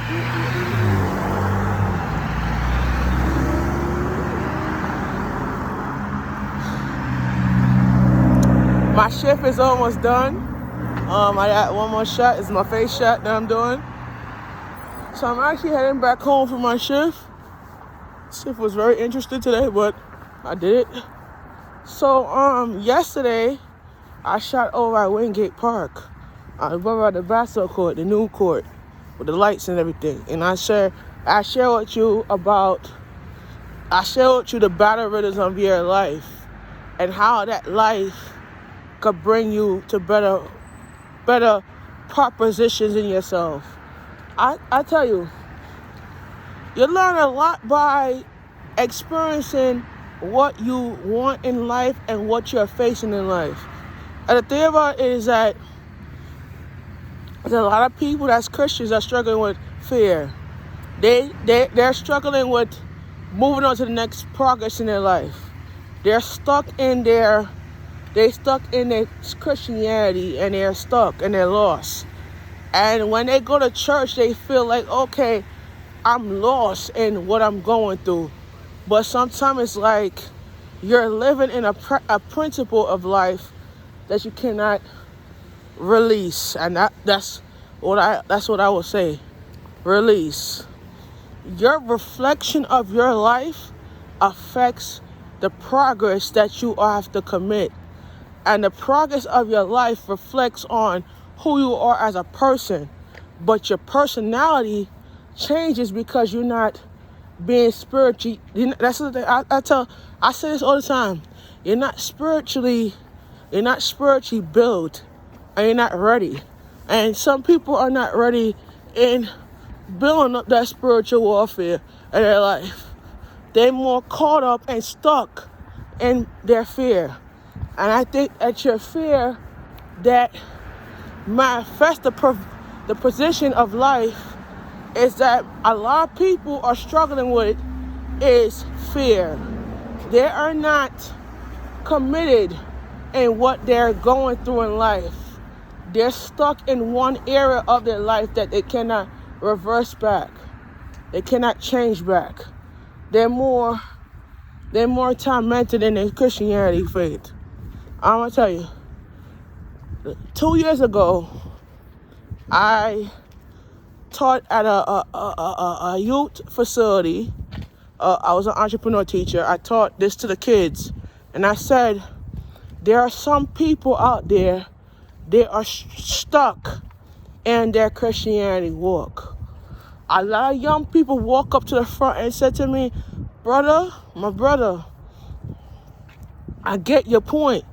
My shift is almost done. I got one more shot. It's my face shot that I'm doing. So I'm actually heading back home for my shift. Shift was very interesting today, but I did it. So yesterday I shot over at Wingate Park. I went by the basketball court, the new court, with the lights and everything. And I share with you the battle rhythms of your life and how that life could bring you to better propositions in yourself. I tell you, you learn a lot by experiencing what you want in life and what you're facing in life. And the thing about it is that there's a lot of people that's Christians are struggling with fear. They're struggling with moving on to the next progress in their life. They're stuck in their Christianity, and they're stuck and they're lost. And when they go to church, they feel like, okay, I'm lost in what I'm going through. But sometimes it's like you're living in a principle of life that you cannot release. And that's what I would say. Release. Your reflection of your life affects the progress that you have to commit. And the progress of your life reflects on who you are as a person. But your personality changes because you're not being spiritually. That's the thing I say this all the time. You're not spiritually built, and you're not ready. And some people are not ready in building up that spiritual warfare in their life. They're more caught up and stuck in their fear. And I think that your fear that manifests the position of life is that a lot of people are struggling with is fear. They are not committed in what they're going through in life. They're stuck in one area of their life that they cannot reverse back. They cannot change back. They're more tormented in their Christianity faith. I'm gonna tell you, 2 years ago, I taught at a youth facility. I was an entrepreneur teacher. I taught this to the kids, and I said, there are some people out there, they are stuck in their Christianity walk. A lot of young people walk up to the front and said to me, my brother, I get your point,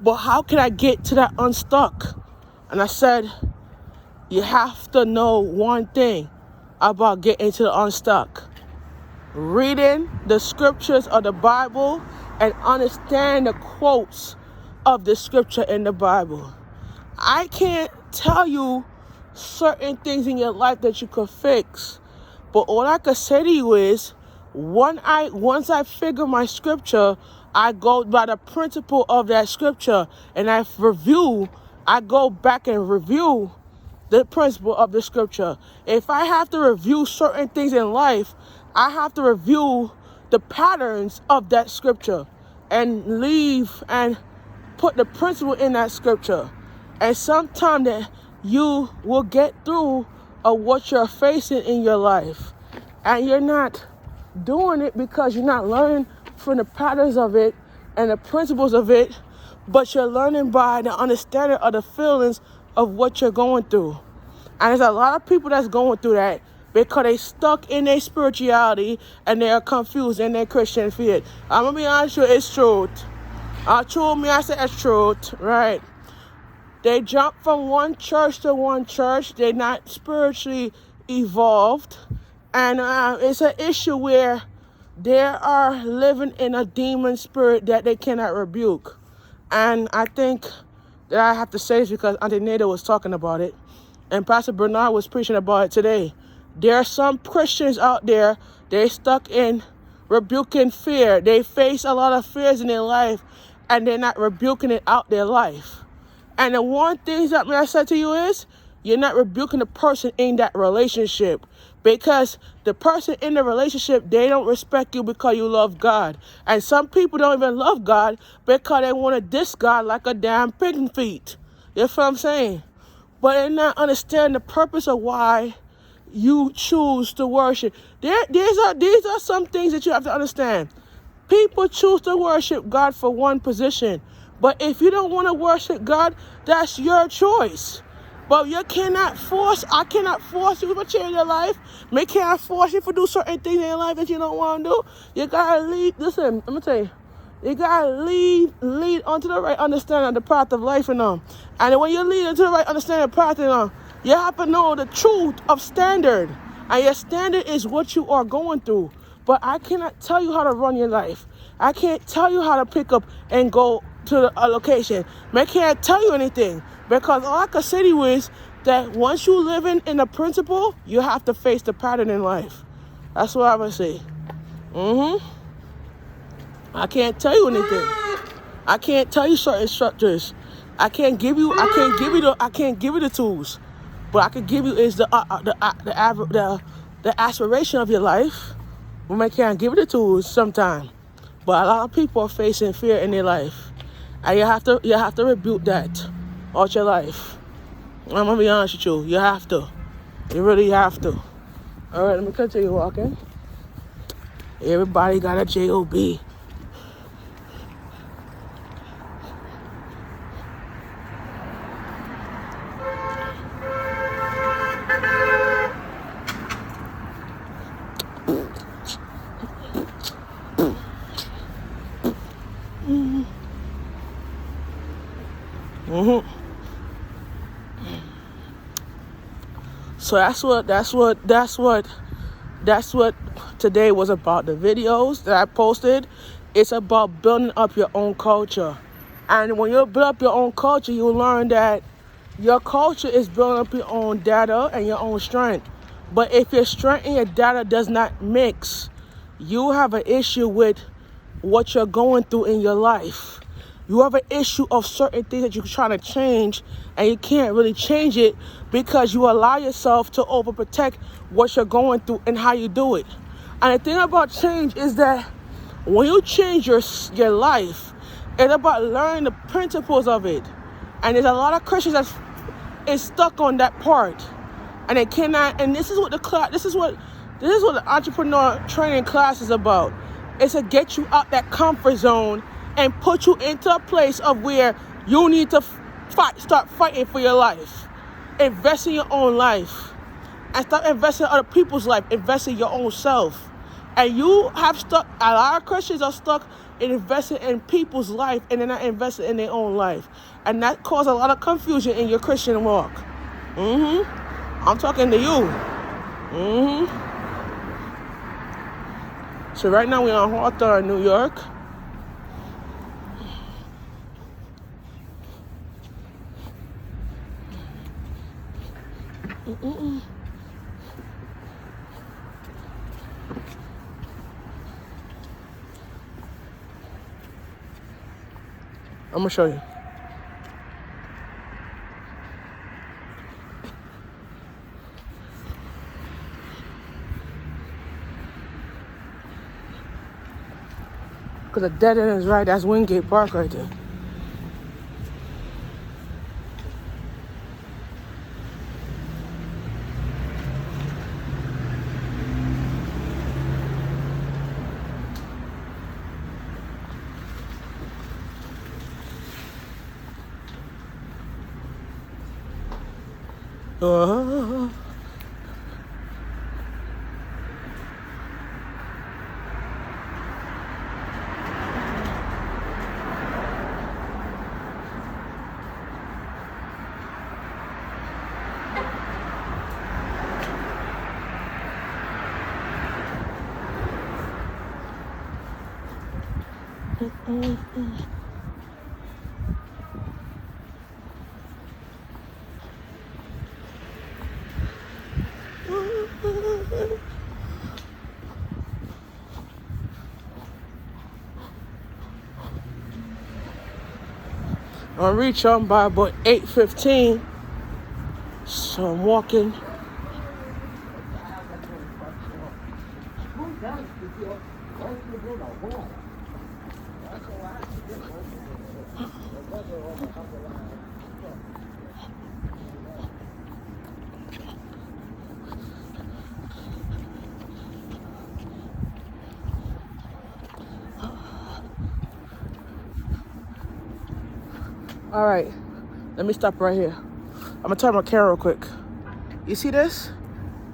but how can I get to that unstuck? And I said, you have to know one thing about getting to the unstuck. Reading the scriptures of the Bible and understand the quotes of the scripture in the Bible. I can't tell you certain things in your life that you could fix, but all I could say to you is, once I figure my scripture, I go by the principle of that scripture, and I go back and review the principle of the scripture. If I have to review certain things in life, I have to review the patterns of that scripture and leave and put the principle in that scripture. And sometime that you will get through what you're facing in your life. And you're not doing it because you're not learning from the patterns of it and the principles of it, but you're learning by the understanding of the feelings of what you're going through. And there's a lot of people that's going through that because they stuck in their spirituality and they are confused in their Christian faith. I'm going to be honest with you, it's truth. True me, I say it's truth, right? They jump from one church to one church. They're not spiritually evolved. And it's an issue where they are living in a demon spirit that they cannot rebuke. And I think that I have to say this because Auntie Nada was talking about it. And Pastor Bernard was preaching about it today. There are some Christians out there, they're stuck in rebuking fear. They face a lot of fears in their life, and they're not rebuking it out their life. And the one thing that I said to you is, You're not rebuking the person in that relationship, because the person in the relationship, they don't respect you because you love God. And some people don't even love God because they want to diss God like a damn pig feet. You know what I'm saying? But they not understand the purpose of why you choose to worship. These are some things that you have to understand. People choose to worship God for one position. But if you don't want to worship God, that's your choice. But I cannot force you to change your life. I can't force you to do certain things in your life that you don't want to do. You gotta lead. Listen, I'm gonna tell you. You gotta lead onto the right understanding of the path of life and all. And when you lead into the right understanding of the path and all, you have to know the truth of standard. And your standard is what you are going through. But I cannot tell you how to run your life. I can't tell you how to pick up and go to a location. I can't tell you anything. Because all I can say to you is that once you live in the principle, you have to face the pattern in life. That's what I'm gonna say. I can't tell you anything. I can't tell you certain structures. I can't give you the tools. But I can give you is the aspiration of your life. I can't give you the tools sometimes. But a lot of people are facing fear in their life. And you have to rebuke that out your life. I'm gonna be honest with you. You have to. You really have to. Alright, let me continue walking. Everybody got a job. So that's what today was about. The videos that I posted, it's about building up your own culture. And when you build up your own culture, you'll learn that your culture is building up your own data and your own strength. But if your strength and your data does not mix, you have an issue with what you're going through in your life. You have an issue of certain things that you're trying to change, and you can't really change it because you allow yourself to overprotect what you're going through and how you do it. And the thing about change is that when you change your life, it's about learning the principles of it. And there's a lot of Christians that is stuck on that part, and they cannot. And this is what the entrepreneur training class is about. It's to get you out that comfort zone and put you into a place of where you need to start fighting for your life. Invest in your own life. And stop investing in other people's life. Invest in your own self. And you have stuck, a lot of Christians are stuck in investing in people's life, and they're not investing in their own life. And that causes a lot of confusion in your Christian walk. I'm talking to you. So right now we're on Hawthorne, New York. I'm gonna show you. Because the dead end is right. That's Wingate Park right there. I'll reach on by about 8:15. So I'm walking. All right, let me stop right here. I'm gonna turn my camera real quick. You see this?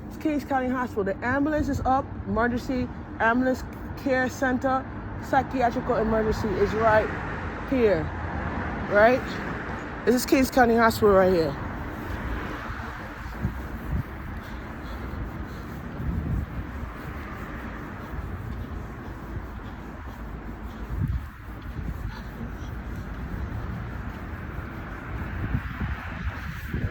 It's Kings County Hospital. The ambulance is up. Emergency ambulance care center, psychiatrical emergency is right here, right? This is Kings County Hospital right here.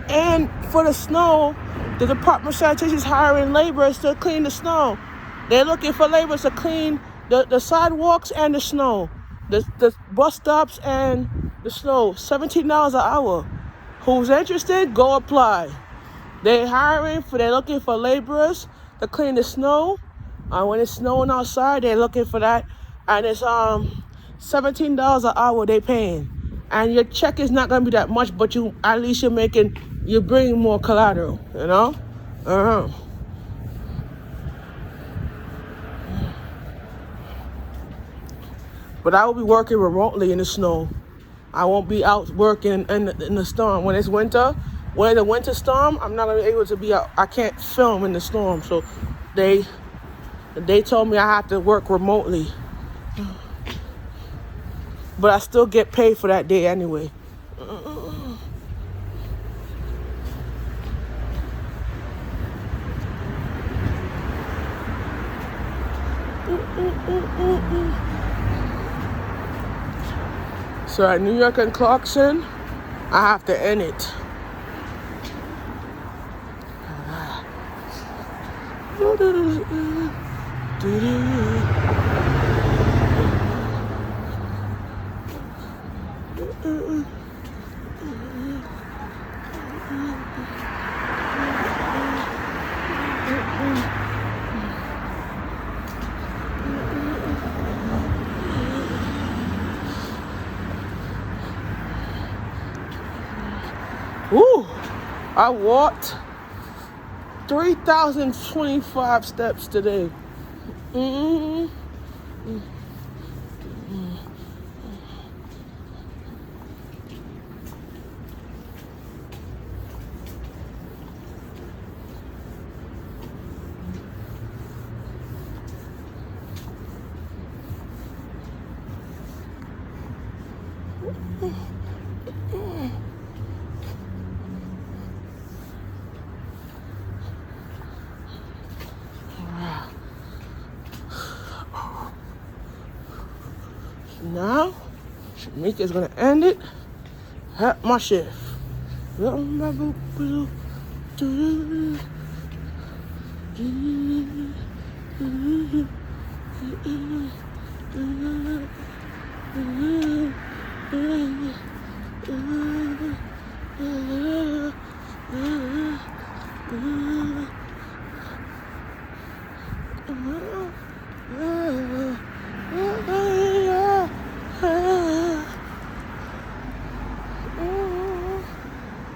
And for the snow, the Department of Sanitation is hiring laborers to clean the snow. They're looking for laborers to clean the sidewalks and the snow, the bus stops and the snow. $17 an hour. Who's interested? Go apply. They're looking for laborers to clean the snow. When it's snowing outside, they're looking for that. And it's $17 an hour they paying. And your check is not gonna be that much, but at least you're bringing more collateral, you know? But I will be working remotely in the snow. I won't be out working in the storm. When it's winter, when it's a winter storm, I'm not gonna be able to be out. I can't film in the storm. So they told me I have to work remotely. But I still get paid for that day anyway. So at New York and Clarkson, I have to end it. Ooh, I walked 3,025 steps today. Now, Shamika's gonna end it at my shift.